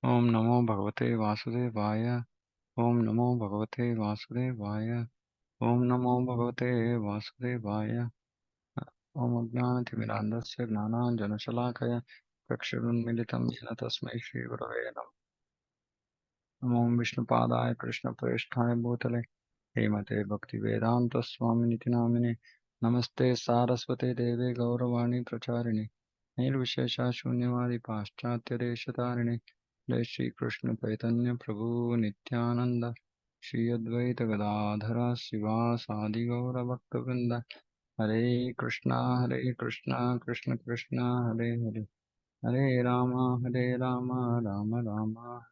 Om Namo Bhagavate Vasudevaya. Om Namo Bhagavate Vasudevaya. Om Namo Bhagavate Vasudevaya. Om Ajnanatimirandasya Gnananjanashalakaya Prakshurunmilitam Yena Tasmai Shri Gurave Namo Om Vishnupadaya Krishna Preshthaya Bhutale Hemate Bhakti Vedanta Swaminiti Namine Namaste Saraswate Deve Gauravani Pracharini Nirvishesha Shunyavadi Paschatya Deshatarine Jai Shri Krishna Chaitanya Prabhu Nityananda Shri Advaita Gadadhara Shiva Sadi Gaura Bhakta Hare Krishna, Krishna Krishna, Hare Hare, Hare Rama, Rama Rama.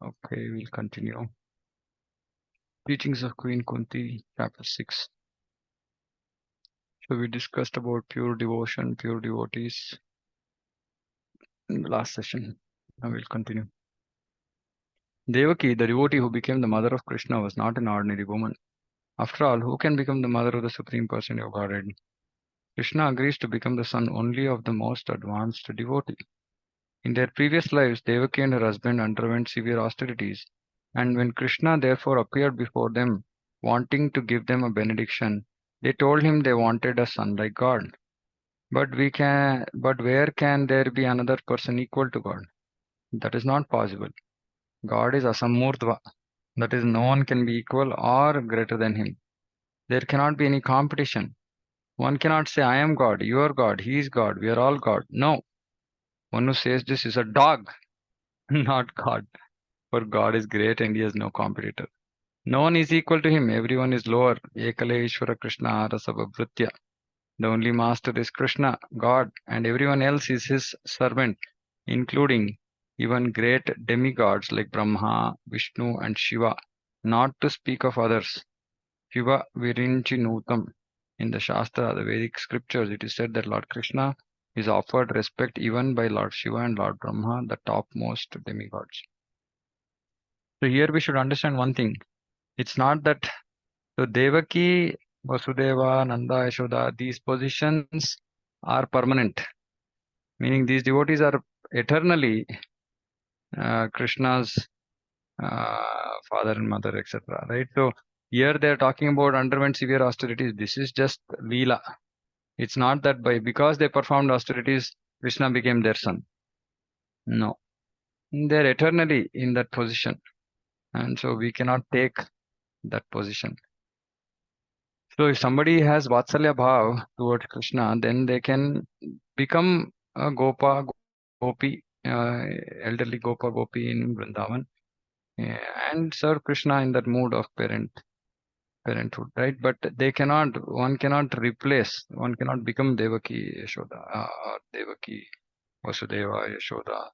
Okay, we'll continue. Teachings of Queen Kunti, Chapter 6. So we discussed about pure devotion, pure devotees in the last session. Now we'll continue. Devaki, the devotee who became the mother of Krishna, was not an ordinary woman. After all, who can become the mother of the Supreme Personality of Godhead? Krishna agrees to become the son only of the most advanced devotee. In their previous lives, Devaki and her husband underwent severe austerities, and when Krishna therefore appeared before them, wanting to give them a benediction, they told him they wanted a son like God. But where can there be another person equal to God? That is not possible. God is asamurtva, that is, no one can be equal or greater than him. There cannot be any competition. One cannot say, I am God, you are God, he is God, we are all God. No. One who says this is a dog, not God. For God is great and he has no competitor. No one is equal to him. Everyone is lower. Ekale Ishvara Krishna Rasabhavritya. The only master is Krishna, God, and everyone else is his servant, including even great demigods like Brahma, Vishnu, and Shiva, not to speak of others. Shiva Virinchi Nutam. In the Shastra, the Vedic scriptures, it is said that Lord Krishna is offered respect even by Lord Shiva and Lord Brahma, the topmost demigods. So here we should understand one thing. It's not that so Devaki, Vasudeva, Nanda, Yashoda, these positions are permanent, meaning these devotees are eternally Krishna's father and mother, etc. Right? So here they are talking about underwent severe austerities. This is just Leela. It's not that because they performed austerities, Krishna became their son. No. They're eternally in that position. And so we cannot take that position. So if somebody has Vatsalya Bhav towards Krishna, then they can become a Gopi, elderly Gopi in Vrindavan, and serve Krishna in that mood of parenthood, right? But one cannot become Devaki Yashoda, or Devaki Vasudeva Yashoda,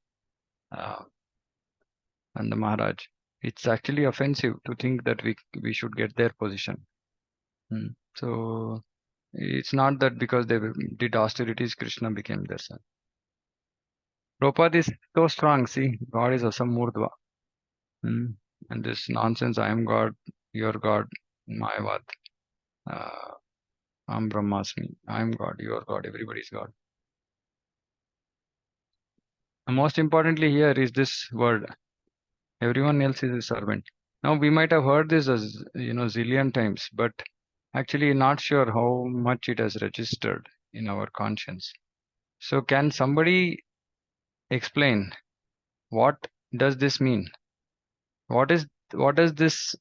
uh, and the Maharaj. It's actually offensive to think that we should get their position. So it's not that because they did austerities, Krishna became their son. Prabhupada is so strong. See, God is Asamurdva. And this nonsense, I am God, you are God, Mayavad, Am Brahmasmi, I am God, you are God, everybody is God. And most importantly here is this word. Everyone else is a servant. Now we might have heard this as zillion times, but actually not sure how much it has registered in our conscience. So can somebody explain what does this mean? What does this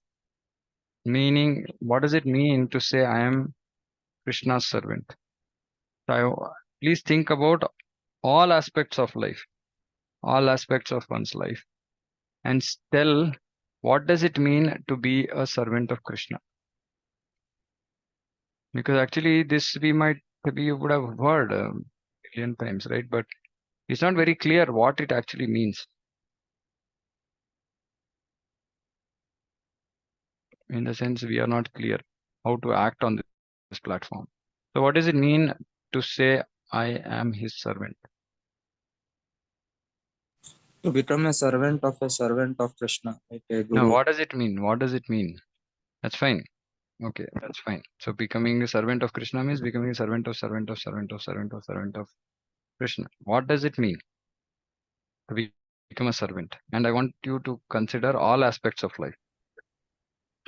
meaning? What does it mean to say I am Krishna's servant? So please think about all aspects of life, all aspects of one's life, and tell what does it mean to be a servant of Krishna? Because actually this we would have heard a million times, right? But it's not very clear what it actually means. In the sense, we are not clear how to act on this platform. So what does it mean to say I am his servant? To become a servant of Krishna, like a Now, guru. what does it mean? What does it mean? That's fine. Okay, that's fine. So becoming a servant of Krishna means becoming a servant of Krishna. What does it mean to become a servant? And I want you to consider all aspects of life.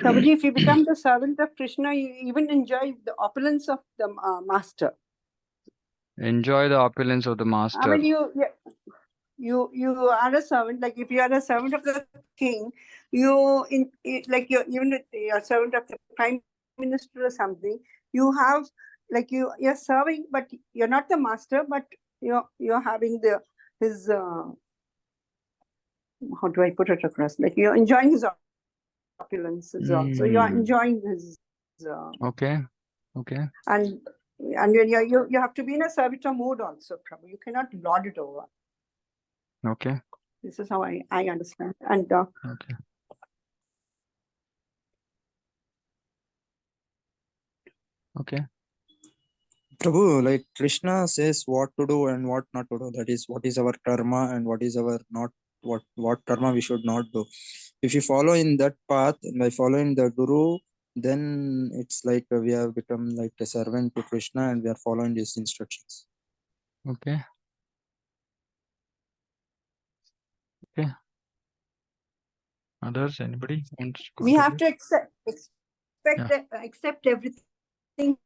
Prabhuji, if you become the servant of Krishna, you even enjoy the opulence of the master. Enjoy the opulence of the master. I mean, you are a servant. Like if you are a servant of the king, like you're even if you're a servant of the prime minister or something. You have like you're serving, but you're not the master. But you're having his how do I put it across? Like you're enjoying his opulence as well. So you're enjoying his. Okay. And you have to be in a servitor mode also, Prabhu. You cannot lord it over. Okay. This is how I understand. And Okay. Okay. Prabhu, like Krishna says what to do and what not to do. That is what is our karma and what is our not what karma we should not do. If you follow in that path and by following the Guru, then it's like we have become like a servant to Krishna and we are following his instructions. Okay. Okay. Others, anybody wants to we have contribute? to accept everything.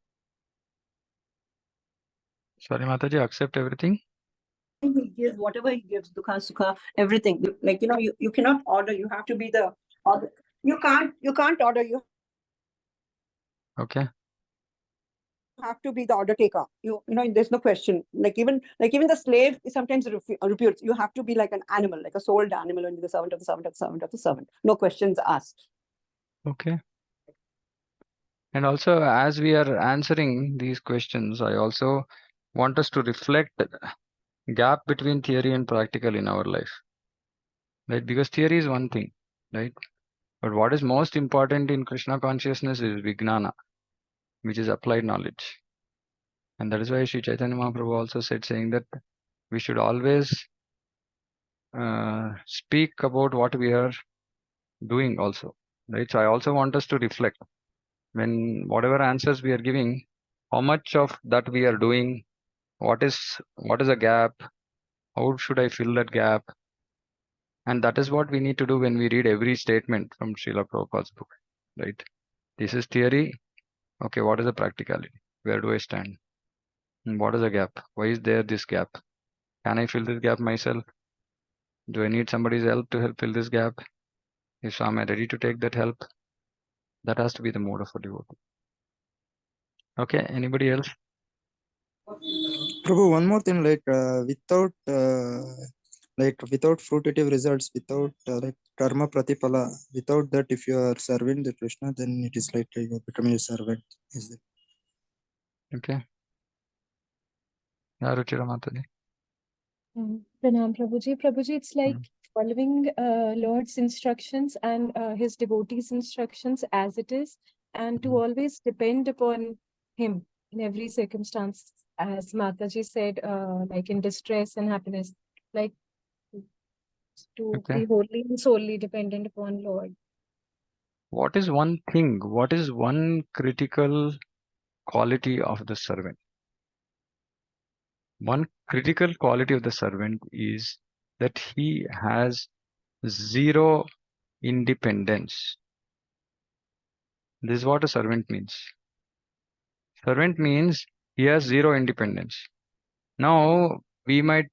Sorry, Mataji, accept everything. He gives whatever he gives, dukha, sukha, everything. Like you cannot order. You have to be the order. You can't order. You Okay. have to be the order taker. There's no question. Like even the slave is sometimes refutes. You have to be like an animal, like a sold animal, and the servant of the servant of the servant of the servant. No questions asked. Okay. And also, as we are answering these questions, I also want us to reflect gap between theory and practical in our life, right? Because theory is one thing, right? But what is most important in Krishna consciousness is Vijnana, which is applied knowledge. And that is why Sri Chaitanya Mahaprabhu also said, saying that we should always speak about what we are doing also, right? So I also want us to reflect when whatever answers we are giving, how much of that we are doing, what is a gap, how should I fill that gap? And that is what we need to do when we read every statement from Srila Prabhupada's book, right? This is theory. Okay, what is the practicality? Where do I stand? And what is the gap? Why is there this gap? Can I fill this gap myself? Do I need somebody's help to help fill this gap? If so, am I ready to take that help? That has to be the mode of a devotee. Okay, anybody else? Prabhu, one more thing, like without fruitative results, without like karma pratipala, without that, if you are serving the Krishna, then it is like you are becoming a servant. Is it? Okay. Yeah, Ruchira Mataji. Pranam Prabhuji. Prabhuji, it's like following Lord's instructions and his devotees' instructions as it is, and to always depend upon him in every circumstance, as Mataji said, like in distress and happiness, like to Okay. be wholly and solely dependent upon Lord. What is one thing, what is one critical quality of the servant? One critical quality of the servant is that he has zero independence. This is what a servant means. Servant means he has zero independence. Now, we might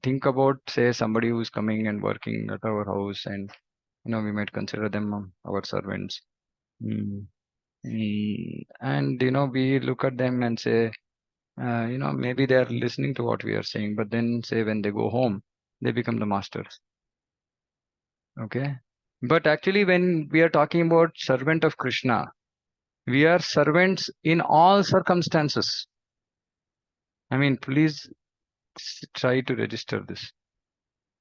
think about, say, somebody who's coming and working at our house, and we might consider them our servants. And we look at them and say, maybe they are listening to what we are saying, but then say when they go home, they become the masters. Okay. But actually, when we are talking about servant of Krishna, we are servants in all circumstances. I mean, please try to register this.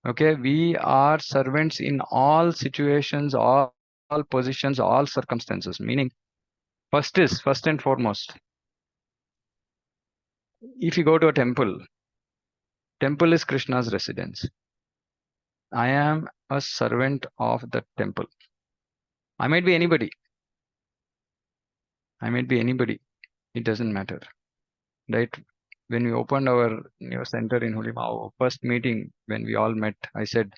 Okay. We are servants in all situations, all positions, all circumstances. Meaning, first and foremost, if you go to a temple is Krishna's residence. I am a servant of the temple. I might be anybody. I might be anybody. It doesn't matter. Right? When we opened our new center in Hulima, first meeting, when we all met, I said,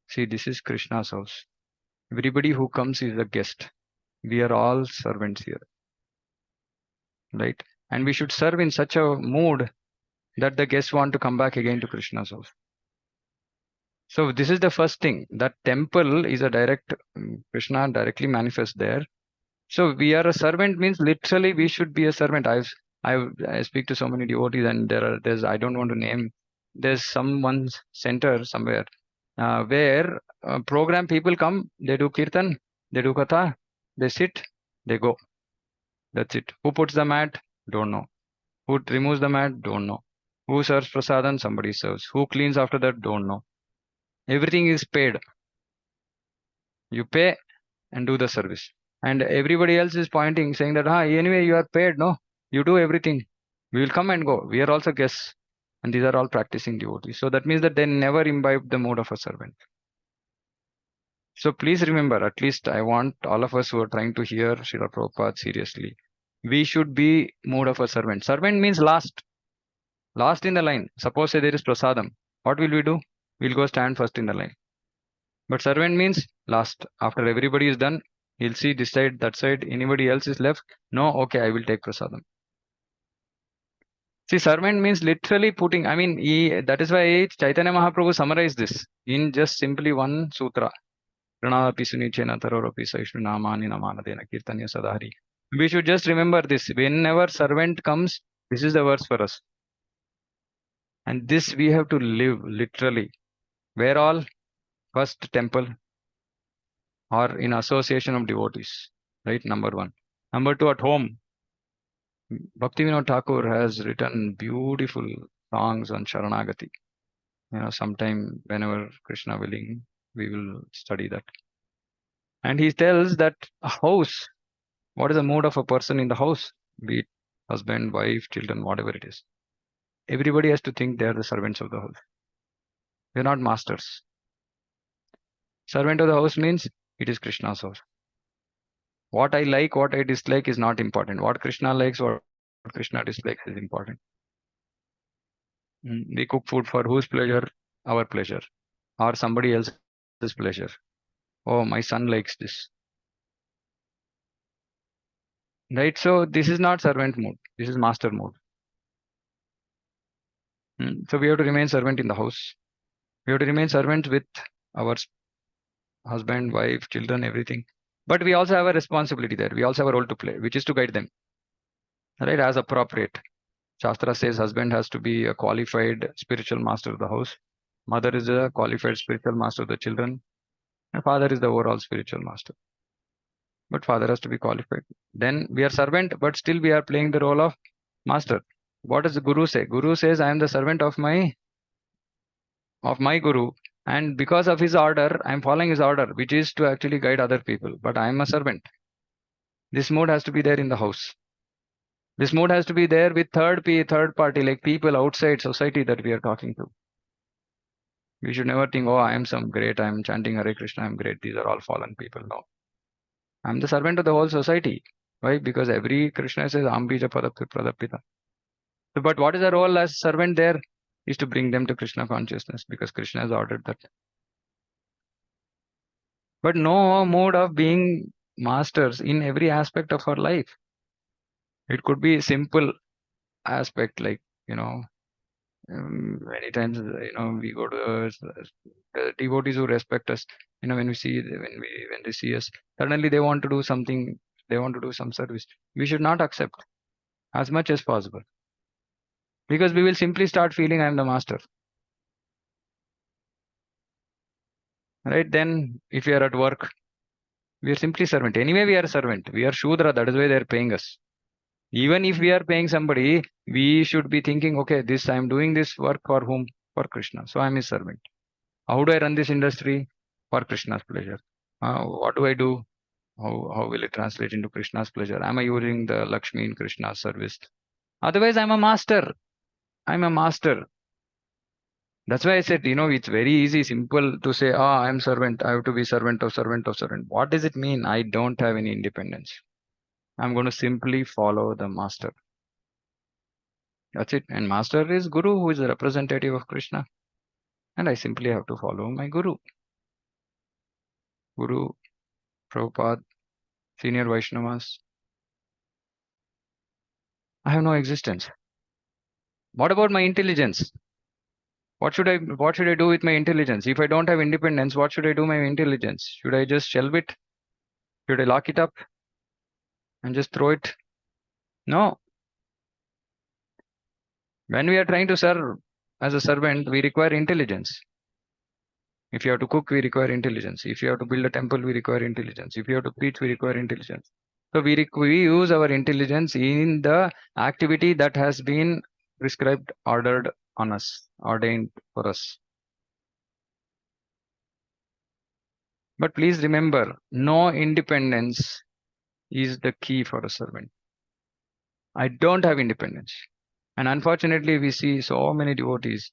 see, this is Krishna's house. Everybody who comes is a guest. We are all servants here. Right? And we should serve in such a mood that the guests want to come back again to Krishna's house. So this is the first thing. That temple is a direct, Krishna directly manifests there. So we are a servant means literally we should be a servant. I speak to so many devotees, and there's I don't want to name. There's someone's center somewhere where program people come, they do kirtan, they do katha, they sit, they go. That's it. Who puts the mat? Don't know. Who removes the mat? Don't know. Who serves prasadam? Somebody serves. Who cleans after that? Don't know. Everything is paid. You pay and do the service. And everybody else is pointing, saying that, anyway, you are paid, no? You do everything. We will come and go. We are also guests. And these are all practicing devotees. So that means that they never imbibe the mood of a servant. So please remember, at least I want all of us who are trying to hear Srila Prabhupada seriously. We should be mood of a servant. Servant means last. Last in the line. Suppose say there is prasadam. What will we do? We'll go stand first in the line. But servant means last. After everybody is done, he'll see this side, that side, anybody else is left. No, okay, I will take prasadam. See, servant means literally putting, that is why Chaitanya Mahaprabhu summarized this in just simply one sutra. We should just remember this. Whenever servant comes, this is the verse for us. And this we have to live literally. Where all? First temple or in association of devotees. Right? Number one. Number two, at home. Bhaktivinoda Thakur has written beautiful songs on Sharanagati. Sometime whenever Krishna willing, we will study that. And he tells that a house, what is the mood of a person in the house? Be it husband, wife, children, whatever it is. Everybody has to think they are the servants of the house. We are not masters. Servant of the house means it is Krishna's house. What I like, what I dislike is not important. What Krishna likes, what Krishna dislikes is important. We cook food for whose pleasure? Our pleasure. Or somebody else's pleasure. Oh, my son likes this. Right? So this is not servant mode. This is master mode. So we have to remain servant in the house. We have to remain servant with our husband, wife, children, everything. But we also have a responsibility there. We also have a role to play, which is to guide them. Right? As appropriate. Shastra says husband has to be a qualified spiritual master of the house. Mother is a qualified spiritual master of the children. And father is the overall spiritual master. But father has to be qualified. Then we are servant, but still we are playing the role of master. What does the Guru say? Guru says, I am the servant of my Guru. And because of his order, I am following his order, which is to actually guide other people. But I am a servant. This mode has to be there in the house. This mode has to be there with third party, like people outside society that we are talking to. We should never think, I am some great, I am chanting Hare Krishna, I am great. These are all fallen people. No. I am the servant of the whole society. Why? Because every Krishna says, Ambija Pradapita. So, but what is the role as servant there? Is to bring them to Krishna consciousness, because Krishna has ordered that. But no mode of being masters in every aspect of our life. It could be simple aspect, like, many times, we go to the devotees who respect us. When they see us, suddenly they want to do something. They want to do some service. We should not accept as much as possible, because we will simply start feeling I am the master. Right? Then, if we are at work, we are simply servant. Anyway, we are a servant. We are Shudra. That is why they are paying us. Even if we are paying somebody, we should be thinking, okay, I am doing this work for whom? For Krishna. So I am his servant. How do I run this industry? For Krishna's pleasure. What do I do? How will it translate into Krishna's pleasure? Am I using the Lakshmi in Krishna's service? Otherwise, I'm a master. I'm a master. That's why I said, it's very easy, simple to say, I am servant. I have to be servant of servant of servant. What does it mean? I don't have any independence. I'm going to simply follow the master. That's it. And master is Guru, who is the representative of Krishna. And I simply have to follow my Guru. Guru, Prabhupada, senior Vaishnavas. I have no existence. What about my intelligence? What should I do with my intelligence? If I don't have independence, what should I do with my intelligence? Should I just shelve it? Should I lock it up and just throw it? No. When we are trying to serve as a servant, we require intelligence. If you have to cook, we require intelligence. If you have to build a temple, we require intelligence. If you have to preach, we require intelligence. So we use our intelligence in the activity that has been prescribed, ordered on us, ordained for us. But please remember, no independence is the key for a servant. I don't have independence. And unfortunately, we see so many devotees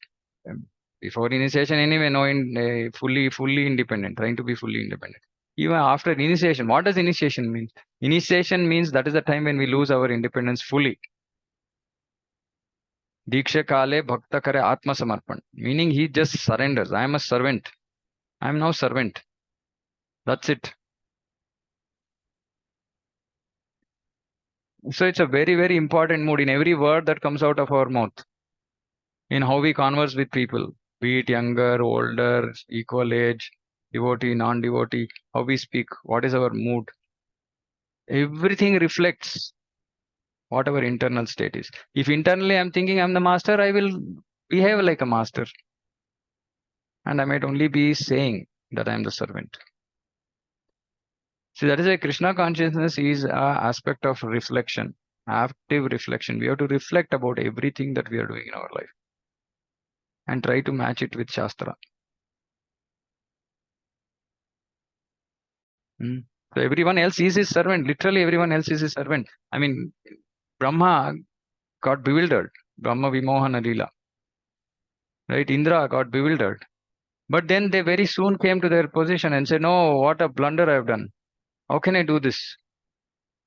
before initiation anyway, fully independent, trying to be fully independent. Even after initiation, what does initiation mean? Initiation means that is the time when we lose our independence fully. Diksha kale bhakta kare atma samarpan, meaning he just surrenders. I am a servant. I am now servant. That's it. So it's a very, very important mood in every word that comes out of our mouth. In how we converse with people, be it younger, older, equal age, devotee, non-devotee, how we speak, what is our mood. Everything reflects what our internal state is. If internally I'm thinking I'm the master, I will behave like a master. And I might only be saying that I'm the servant. See, that is why Krishna consciousness is an aspect of reflection, active reflection. We have to reflect about everything that we are doing in our life and try to match it with Shastra. So everyone else is his servant. Literally everyone else is his servant. I mean, Brahma got bewildered. Brahma Vimohana Leela. Right? Indra got bewildered. But then they very soon came to their position and said, no, what a blunder I've done. How can I do this?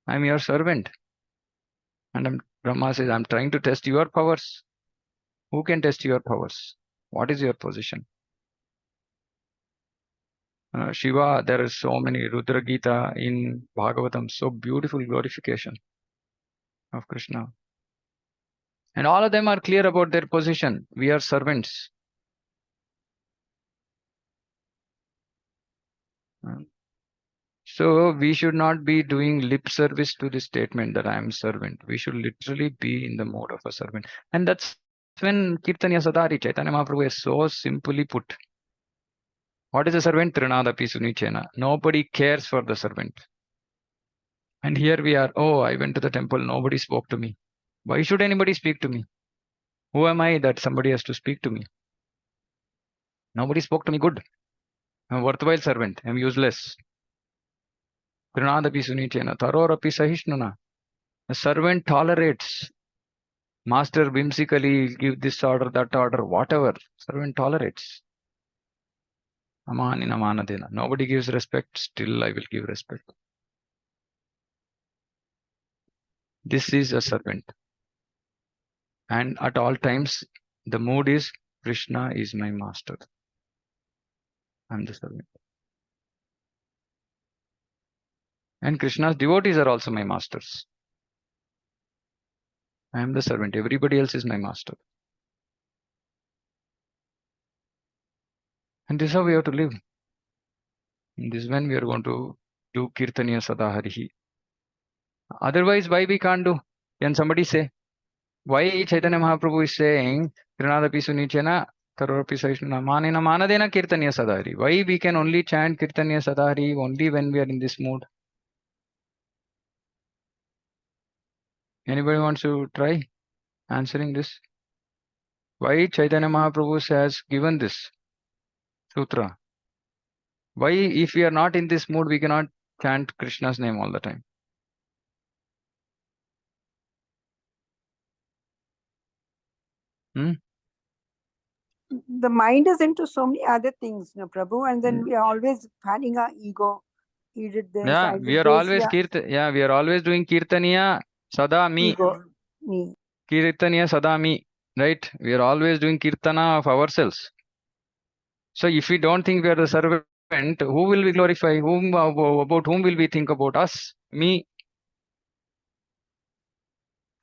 I'm your servant. And Brahma says, I'm trying to test your powers. Who can test your powers? What is your position? Shiva, there is so many Rudra Gita in Bhagavatam, so beautiful glorification of Krishna. And all of them are clear about their position. We are servants. So we should not be doing lip service to the statement that I am servant. We should literally be in the mode of a servant. And that's when Kirtanya Sadari Chaitanya Mahaprabhu is so simply put. What is a servant? Trinadapi Sunichena. Nobody cares for the servant. And here we are. Oh, I went to the temple. Nobody spoke to me. Why should anybody speak to me? Who am I that somebody has to speak to me? Nobody spoke to me good. I'm a worthwhile servant. I'm useless. Trinadapi Sunichena. Tarorapi Sahishnuna. A servant tolerates. Master whimsically give this order, that order, whatever. Servant tolerates. Amanina manadena. Nobody gives respect. Still I will give respect. This is a servant. And at all times, the mood is Krishna is my master. I'm the servant. And Krishna's devotees are also my masters. I am the servant. Everybody else is my master. And this is how we have to live. And this is when we are going to do Kirtaniya Sadaharihi. Otherwise, why we can't do? Can somebody say? Why Chaitanya Mahaprabhu is saying Trinadapi Sunichena Tarorapi Sahishnuna Manena Manadena Kirtaniya Sadahari? Why we can only chant Kirtaniya Sadahari only when we are in this mood? Anybody wants to try answering this? Why Chaitanya Mahaprabhu has given this sutra? Why, if we are not in this mood, we cannot chant Krishna's name all the time? The mind is into so many other things, Prabhu, and then we are always fanning our ego. he did this, Yeah, I we did are this. always we are always doing kirtaniya sada me. Ego, me. Kirtaniya sada me. Right? We are always doing kirtana of ourselves. So if we don't think we are the servant, who will we glorify? About whom will we think about us? Me.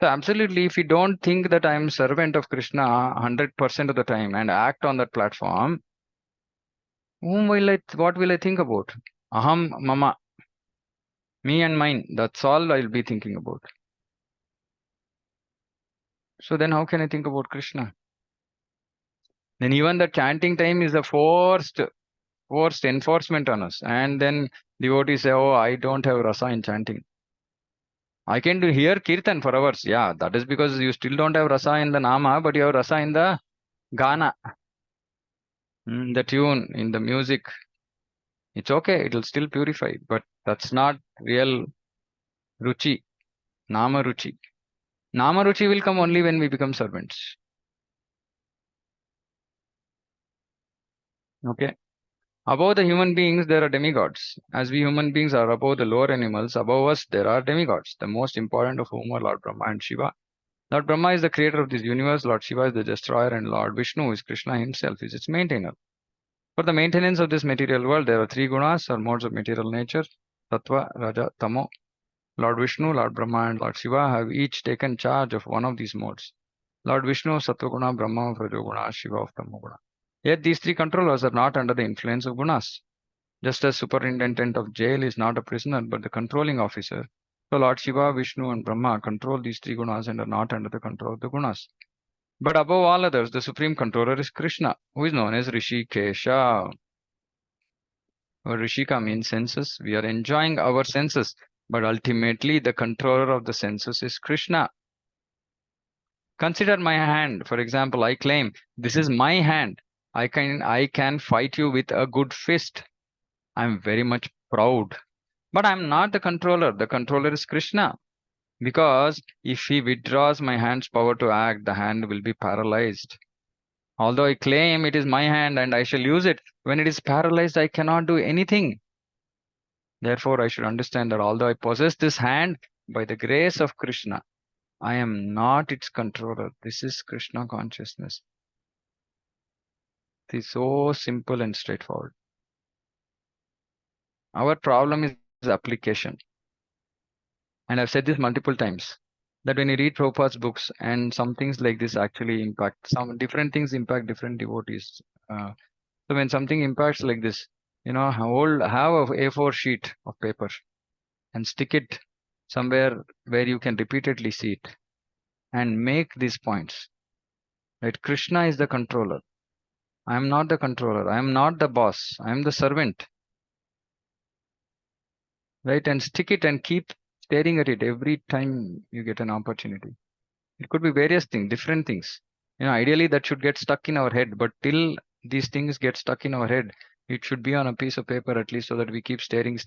So absolutely, if we don't think that I am servant of Krishna 100% of the time and act on that platform, what will I think about? Aham, mama, me and mine. That's all I'll be thinking about. So then how can I think about Krishna? Then even the chanting time is a forced enforcement on us. And then devotees say, oh, I don't have rasa in chanting. I can hear kirtan for hours. Yeah, that is because you still don't have rasa in the nama, but you have rasa in the gana, the tune, in the music. It's okay, it will still purify, but that's not real ruchi, nama ruchi. Nama ruchi will come only when we become servants. Okay. Above the human beings, there are demigods. As we human beings are above the lower animals, above us there are demigods, the most important of whom are Lord Brahma and Shiva. Lord Brahma is the creator of this universe, Lord Shiva is the destroyer, and Lord Vishnu is Krishna himself, is its maintainer. For the maintenance of this material world, there are three gunas or modes of material nature: Sattva, Raja, Tamo. Lord Vishnu, Lord Brahma, and Lord Shiva have each taken charge of one of these modes. Lord Vishnu of Sattva-guna, Brahma of Rajoguna, Shiva of Tamoguna. Yet these three controllers are not under the influence of gunas. Just as superintendent of jail is not a prisoner but the controlling officer, so Lord Shiva, Vishnu, and Brahma control these three gunas and are not under the control of the gunas. But above all others, the supreme controller is Krishna, who is known as Rishikesha. Rishika means senses. We are enjoying our senses, but ultimately the controller of the senses is Krishna. Consider my hand. For example, I claim this is my hand. I can fight you with a good fist. I'm very much proud. But I'm not the controller. The controller is Krishna. Because if he withdraws my hand's power to act, the hand will be paralyzed. Although I claim it is my hand and I shall use it, when it is paralyzed, I cannot do anything. Therefore, I should understand that although I possess this hand, by the grace of Krishna, I am not its controller. This is Krishna consciousness. It is so simple and straightforward. Our problem is application. And I've said this multiple times, that when you read Prabhupada's books and some things like this actually impact, some different things impact different devotees. So when something impacts like this, have a A4 sheet of paper and stick it somewhere where you can repeatedly see it and make these points. Right? Krishna is the controller. I am not the controller. I am not the boss. I am the servant. Right? And stick it and keep staring at it every time you get an opportunity. It could be various things, different things. Ideally that should get stuck in our head, but till these things get stuck in our head, it should be on a piece of paper at least, so that we keep staring,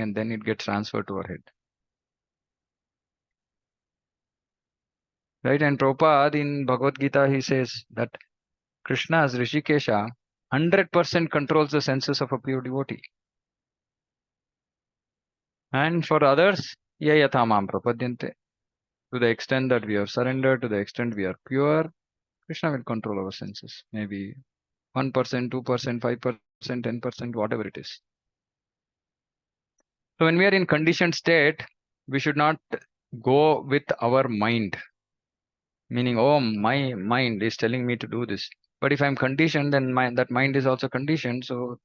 and then it gets transferred to our head. Right? And Prabhupada in Bhagavad Gita, he says that Krishna as Rishikesha 100% controls the senses of a pure devotee. And for others, yayatamam prapadyante. To the extent that we have surrendered, to the extent we are pure, Krishna will control our senses. Maybe 1%, 2%, 5%, 10%, whatever it is. So when we are in conditioned state, we should not go with our mind. Meaning, oh, my mind is telling me to do this. But if I'm conditioned, then that mind is also conditioned. So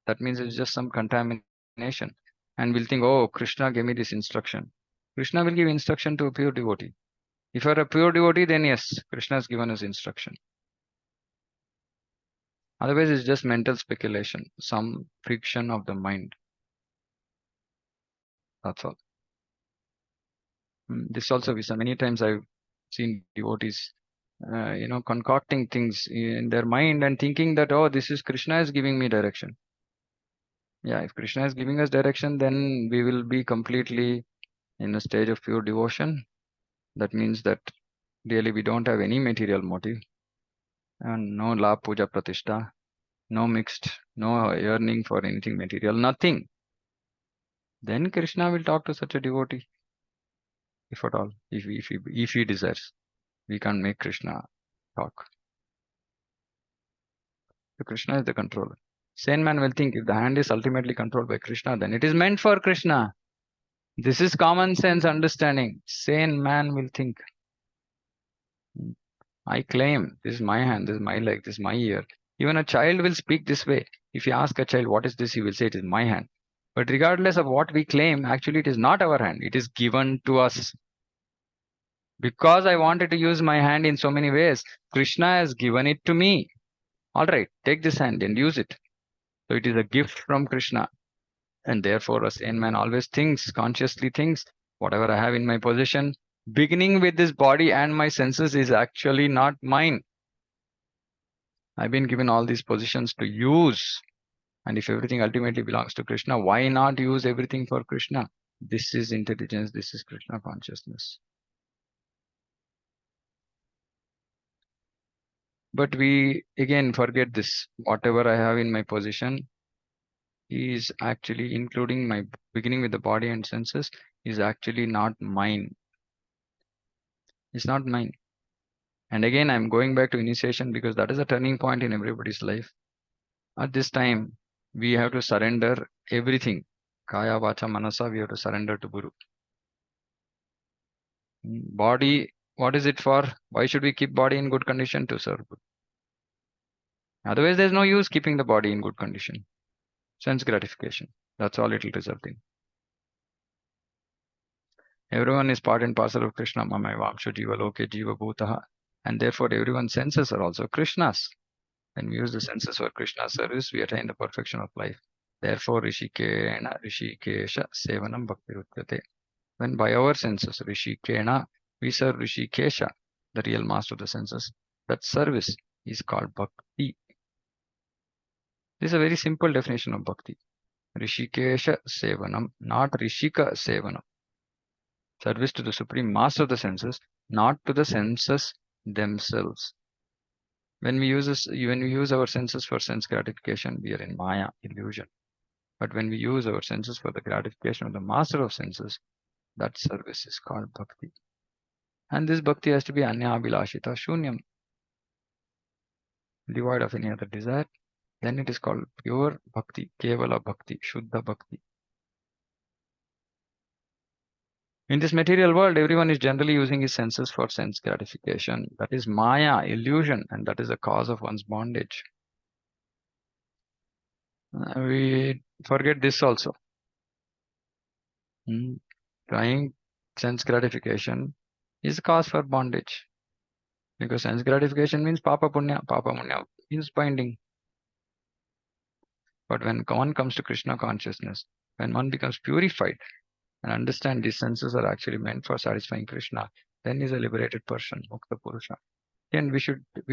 that means it's just some contamination. And we'll think, oh, Krishna gave me this instruction. Krishna will give instruction to a pure devotee. If you're a pure devotee, then yes, Krishna has given us instruction. Otherwise, it's just mental speculation, some friction of the mind. That's all. This also, many times I've seen devotees, concocting things in their mind and thinking that, oh, this is Krishna is giving me direction. Yeah, if Krishna is giving us direction, then we will be completely in a stage of pure devotion. That means that really we don't have any material motive and no la puja pratishta, no mixed, no yearning for anything material, nothing. then Krishna will talk to such a devotee, if at all, if he desires. We can't make Krishna talk. So Krishna is the controller. Sane man will think if the hand is ultimately controlled by Krishna, then it is meant for Krishna. This is common sense understanding. Sane man will think. I claim this is my hand, this is my leg, this is my ear. Even a child will speak this way. If you ask a child, what is this? He will say, it is my hand. But regardless of what we claim, actually, it is not our hand. It is given to us. Because I wanted to use my hand in so many ways, Krishna has given it to me. All right, take this hand and use it. So it is a gift from Krishna. And therefore, a sane man always thinks, consciously thinks, whatever I have in my possession, beginning with this body and my senses, is actually not mine. I've been given all these positions to use. And if everything ultimately belongs to Krishna, why not use everything for Krishna? This is intelligence. This is Krishna consciousness. But we again forget this. Whatever I have in my possession is actually, including my beginning with the body and senses, is actually not mine. It's not mine. And again, I'm going back to initiation because that is a turning point in everybody's life. At this time, we have to surrender everything. Kaya, Vacha, Manasa, we have to surrender to Guru. Body, what is it for? Why should we keep body in good condition? To serve Guru. Otherwise, there's no use keeping the body in good condition. Sense gratification. That's all it will result in. Everyone is part and parcel of Krishna, Mamai Vamshu Jiva Loke Jiva Bhutaha. And therefore, everyone's senses are also Krishna's. When we use the senses for Krishna's service, we attain the perfection of life. Therefore, Rishikena, Rishikesha, Sevanam Bhakti Rutyate. When by our senses, Rishikena, we serve Rishikesha, the real master of the senses, that service is called Bhakti. This is a very simple definition of Bhakti. Rishikesha Sevanam, not Rishika Sevanam. Service to the Supreme Master of the senses, not to the senses themselves. When we use our senses for sense gratification, we are in Maya, illusion. But when we use our senses for the gratification of the master of senses, that service is called bhakti. And this bhakti has to be anyabhilashita shunyam, devoid of any other desire. Then it is called pure bhakti, kevala bhakti, shuddha bhakti. In this material world, everyone is generally using his senses for sense gratification. That is Maya, illusion, and that is the cause of one's bondage. We forget this also. Trying sense gratification is the cause for bondage. Because sense gratification means papa punya means binding. But when one comes to Krishna consciousness, when one becomes purified and understand these senses are actually meant for satisfying Krishna, then is a liberated person, Mukta Purusha. Again, we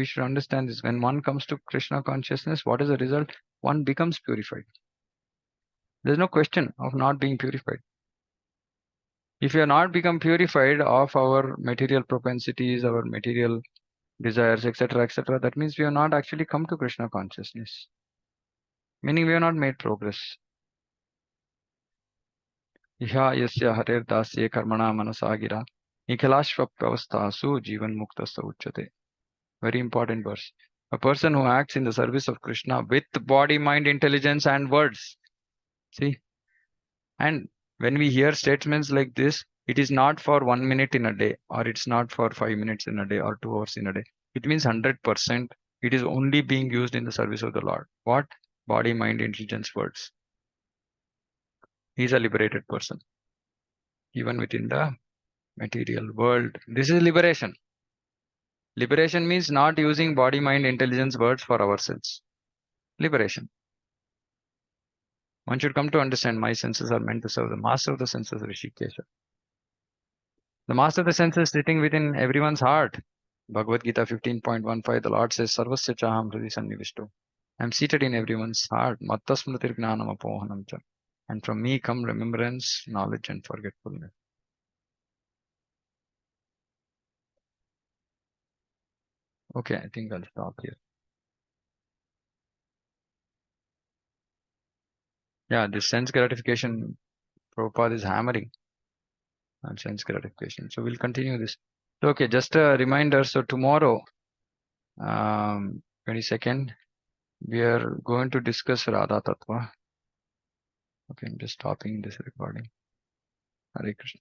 should understand this. When one comes to Krishna consciousness, what is the result? One becomes purified. There's no question of not being purified. If you are not become purified of our material propensities, our material desires, etc., that means we have not actually come to Krishna consciousness. Meaning we have not made progress. Iha yasya harer dasye karmana manasagira nikhilashvapyavastasu jivan muktasta uchyate. Very important verse. A person who acts in the service of Krishna with body, mind, intelligence, and words. See? And when we hear statements like this, it is not for 1 minute in a day, or it's not for 5 minutes in a day, or 2 hours in a day. It means 100%. It is only being used in the service of the Lord. What? Body, mind, intelligence, words. He is a liberated person. Even within the material world. This is liberation. Liberation means not using body, mind, intelligence, words for ourselves. Liberation. One should come to understand my senses are meant to serve the master of the senses, Rishikesha. The master of the senses sitting within everyone's heart. Bhagavad Gita 15.15, the Lord says, Sarvasya chaham hridi sannivishto. I am seated in everyone's heart. Matta smritir gnanam apohanam cha. And from me come remembrance, knowledge, and forgetfulness. Okay, I think I'll stop here. Yeah, this sense gratification Prabhupada is hammering on sense gratification. So we'll continue this. So, okay, just a reminder. So tomorrow, 22nd, we are going to discuss Radha Tattva. Okay, I'm just stopping this recording. Hare Krishna.